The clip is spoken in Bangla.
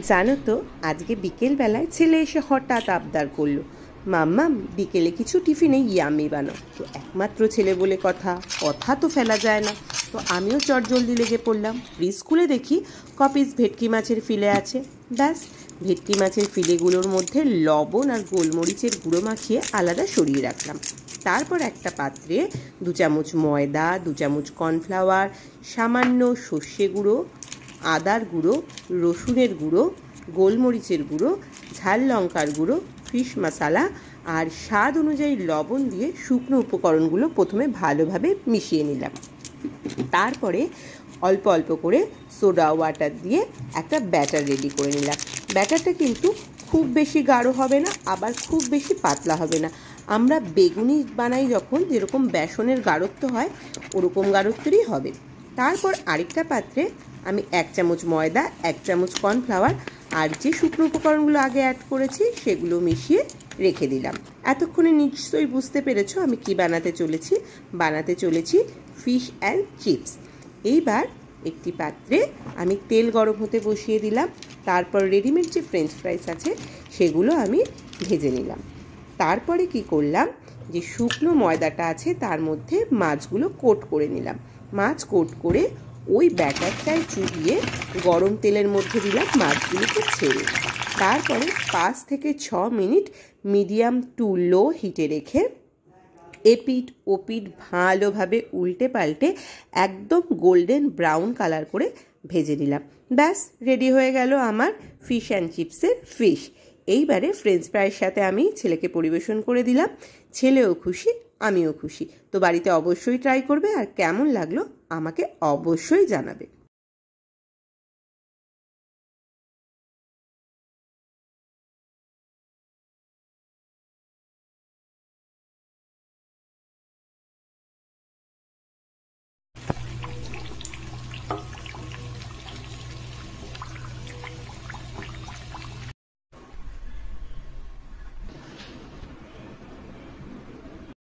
জানো তো আজকে বিকেলবেলায় ছেলে এসে হঠাৎ আবদার করলো, মাম্মাম বিকেলে কিছু টিফিনে ইয়ামি বানাও। তো একমাত্র ছেলে বলে কথা কথা তো ফেলা যায় না। তো আমিও চটজলদি লেগে পড়লাম। স্কুলে দেখি কপিস ভেটকি মাছের ফিলে আছে। ব্যাস, ভেটকি মাছের ফিলেগুলোর মধ্যে লবণ আর গোলমরিচের গুঁড়ো মাখিয়ে আলাদা সরিয়ে রাখলাম। তারপর একটা পাত্রে 2 চামচ ময়দা, 2 চামচ কর্নফ্লাওয়ার, সামান্য সর্ষে গুঁড়ো, আদার গুঁড়ো, রসুনের গুঁড়ো, গোলমরিচের গুঁড়ো, ঝাল লঙ্কার গুঁড়ো, ফিশ মশলা আর স্বাদ অনুযায়ী লবণ দিয়ে শুকনো উপকরণগুলো প্রথমে ভালোভাবে মিশিয়ে নিলাম। তারপরে অল্প অল্প করে সোডা ওয়াটার দিয়ে একটা ব্যাটার রেডি করে নিলাম। ব্যাটারটা কিন্তু খুব বেশি গাঢ় হবে না, আবার খুব বেশি পাতলা হবে না। আমরা বেগুনি বানাই যখন যেরকম বেসনের গাঢ়ত্ব হয় ওরকম গাঢ়ত্বেরই হবে। তারপর আরেকটা পাত্রে আমি 1 চামচ ময়দা, 1 চামচ কর্নফ্লাওয়ার আর যে শুকনো উপকরণগুলো আগে অ্যাড করেছি সেগুলো মিশিয়ে রেখে দিলাম। এতক্ষণে নিশ্চয়ই বুঝতে পেরেছো আমি কি বানাতে চলেছি ফিশ অ্যান্ড চিপস। এইবার একটি পাত্রে আমি তেল গরম হতে বসিয়ে দিলাম। তারপর রেডিমেড যে ফ্রেঞ্চ ফ্রাইস আছে সেগুলো আমি ভেজে নিলাম। তারপরে কি করলাম, যে শুকনো ময়দাটা আছে তার মধ্যে মাছগুলো কোট করে নিলাম। মাছ কোট করে ওই ব্যাটারটায় চুবিয়ে গরম তেলের মধ্যে দিলাম মাছগুলোকে ছেড়ে। তারপরে 5 থেকে 6 মিনিট মিডিয়াম টু লো হিটে রেখে এপিট ওপিট ভালোভাবে উল্টে পাল্টে একদম গোল্ডেন ব্রাউন কালার করে ভেজে নিলাম। ব্যাস, রেডি হয়ে গেল আমার ফিশ অ্যান্ড চিপসের ফিশ। এইবারে ফ্রেঞ্চ ফ্রাইয়ের সাথে আমি ছেলেকে পরিবেশন করে দিলাম। ছেলেও খুশি, আমিও খুশি। তো বাড়িতে অবশ্যই ট্রাই করবে, আর কেমন লাগলো আমাকে অবশ্যই জানাবে।